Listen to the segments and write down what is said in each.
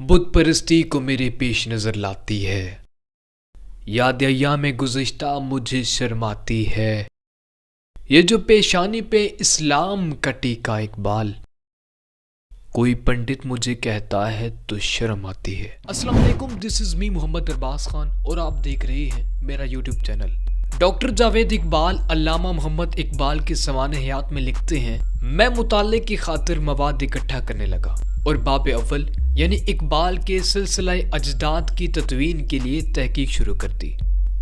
बुत परस्ती को मेरे पेश नजर लाती है, याद अय्याम गुज़िश्ता मुझे शर्माती है। ये जो पेशानी पे इस्लाम का टीका इकबाल, कोई पंडित मुझे कहता है तो शर्म आती है। अस्सलाम वालेकुम, this is me Mohammad Arbaz Khan और आप देख रहे हैं मेरा YouTube channel. Doctor Javed Iqbal Allama Mohammad Iqbal के सवाने हयात में लिखते हैं, मैं मुताले की खातिर मवाद इकट्ठा करने लगा और बाब अव्वल यानी इकबाल के सिलसिला अजदाद की तदवीन के लिए तहकीक शुरू कर दी।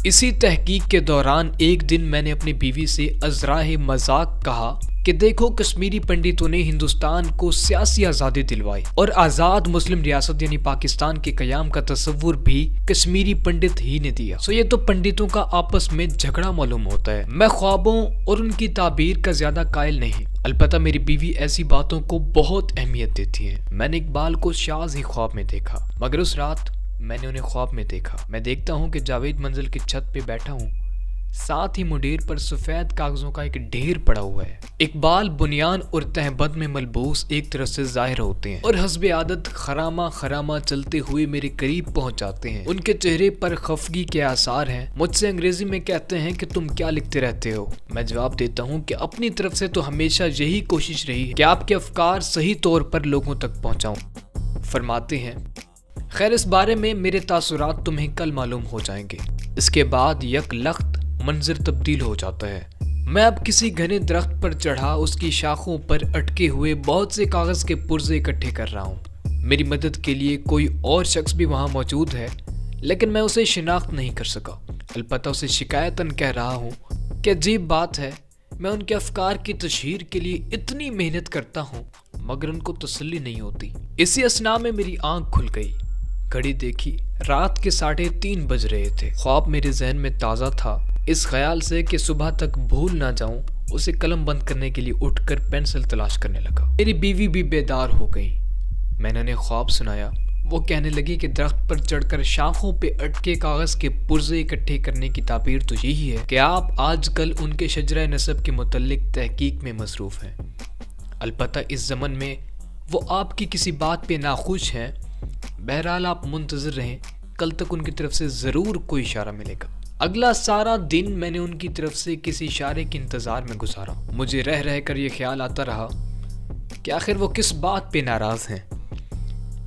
इसी तहकीक के दौरान एक दिन मैंने अपनी बीवी से अज़राए मजाक कहा कि देखो, कश्मीरी पंडितों ने हिंदुस्तान को सियासी आज़ादी दिलवाई और आज़ाद मुस्लिम रियासत यानी पाकिस्तान के क़याम का तस्वुर भी कश्मीरी पंडित ही ने दिया। सो ये तो पंडितों का आपस में झगड़ा मालूम होता है। मैं ख्वाबों और उनकी ताबीर का ज्यादा कायल नहीं, अलबत्ता मेरी बीवी ऐसी बातों को बहुत अहमियत देती है। मैंने इकबाल को शाज़ ही ख्वाब में देखा, मगर उस रात मैंने उन्हें ख्वाब में देखा। मैं देखता हूँ कि जावेद मंजिल की छत पे बैठा हूँ, साथ ही मुंडेर पर सफेद कागजों का एक ढेर पड़ा हुआ है। इकबाल बुनियान और तहबद में मलबूस एक तरफ से जाहिर होते हैं और हस्बे आदत खरामा खरामा चलते हुए मेरे करीब पहुंच जाते हैं। उनके चेहरे पर खफगी के आसार हैं। मुझसे अंग्रेजी में कहते हैं कि तुम क्या लिखते रहते हो। मैं जवाब देता हूँ कि अपनी तरफ से तो हमेशा यही कोशिश रही है कि आपके अफकार सही तौर पर लोगों तक पहुँचाऊँ। फरमाते हैं, खैर इस बारे में मेरे तासुरात तुम्हें कल मालूम हो जाएंगे। इसके बाद यक लख्त मंजर तब्दील हो जाता है। मैं अब किसी घने दरख्त पर चढ़ा उसकी शाखों पर अटके हुए बहुत से कागज के पुर्जे इकट्ठे कर रहा हूँ। मेरी मदद के लिए कोई और शख्स भी वहाँ मौजूद है, लेकिन मैं उसे शिनाख्त नहीं कर सका। अलबत्ता उसे शिकायतन कह रहा हूँ कि अजीब बात है, मैं उनके अफकार की तशहीर के लिए इतनी मेहनत करता हूँ मगर उनको तसल्ली नहीं होती। इसी असना में मेरी आंख खुल गई, घड़ी देखी, रात के 3:30 बज रहे थे। ख्वाब मेरे जहन में ताज़ा था, इस ख्याल से कि सुबह तक भूल ना जाऊं उसे कलम बंद करने के लिए उठकर पेंसिल तलाश करने लगा। मेरी बीवी भी बेदार हो गई। मैंने उन्हें ख्वाब सुनाया। वो कहने लगी कि दरख्त पर चढ़कर शाखों पे अटके कागज के पुर्जे इकट्ठे करने की ताबीर तो यही है कि आप आजकल उनके शजरा नसब के मुतल्लिक तहकीक में मसरूफ हैं। अलबत्ता इस ज़मन में वो आपकी किसी बात पे नाखुश हैं। बहरहाल आप मुंतज़िर रहें, कल तक उनकी तरफ से ज़रूर कोई इशारा मिलेगा। अगला सारा दिन मैंने उनकी तरफ से किसी इशारे के इंतज़ार में गुजारा। मुझे रह रह कर यह ख्याल आता रहा कि आखिर वो किस बात पे नाराज़ हैं।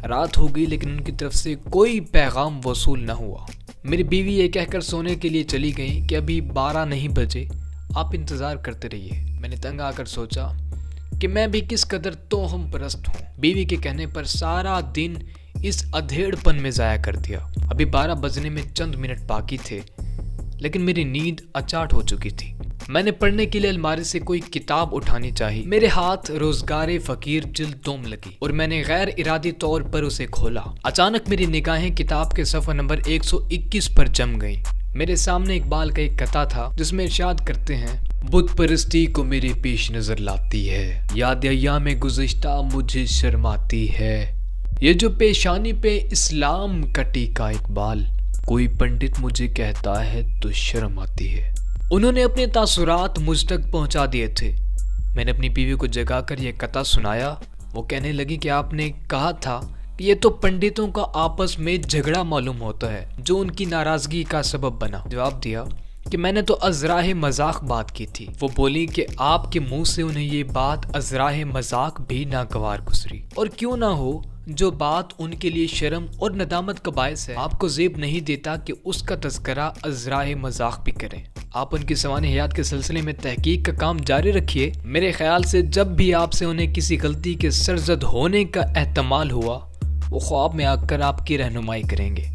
रात हो गई लेकिन उनकी तरफ से कोई पैगाम वसूल न हुआ। मेरी बीवी ये कहकर सोने के लिए चली गई कि अभी 12 नहीं बजे, आप इंतज़ार करते रहिए। मैंने तंग आकर सोचा कि मैं भी किस कदर तोहम परस्त हूँ। बीवी के कहने पर सारा दिन इस अधेड़पन में ज़ाया कर दिया। अभी 12 बजने में चंद मिनट बाकी थे, लेकिन मेरी नींद अचाट हो चुकी थी। मैंने पढ़ने के लिए अलमारी से कोई किताब उठानी चाहिए। मेरे हाथ रोजगार फकीर जिल्द 2 में लगी और मैंने गैर इरादी तौर पर उसे खोला। अचानक मेरी निगाहें किताब के सफ़ा नंबर 121 पर जम गईं। मेरे सामने इकबाल का एक कथा था जिसमें इरशाद करते हैं, बुत परस्ती को मेरे पेश नजर लाती है, याद अय्याम गुज़िश्ता मुझे शर्माती है। ये जो पेशानी पे इस्लाम का टीका इकबाल, कोई पंडित मुझे कहता है तो शर्म आती है। उन्होंने अपने तासुरात मुझ तक पहुंचा दिए थे। मैंने अपनी बीवी को जगाकर यह कथा सुनाया। वो कहने लगी कि आपने कहा था कि ये तो पंडितों का आपस में झगड़ा मालूम होता है जो उनकी नाराजगी का सबब बना। जवाब दिया कि मैंने तो अज़राए मजाक बात की थी। वो बोली कि आपके मुंह से उन्हें ये बात अज़राए मजाक भी नागवार गुजरी, और क्यों ना हो, जो बात उनके लिए शर्म और नदामत का बायस है, आपको ज़ेब नहीं देता कि उसका तज़किरा अज़राए मजाक भी करें। आप उनकी सवाने हयात के सिलसिले में तहकीक का काम जारी रखिए। मेरे ख्याल से जब भी आपसे उन्हें किसी गलती के सरजद होने का एहतमाल हुआ, वो ख्वाब में आकर आपकी रहनुमाई करेंगे।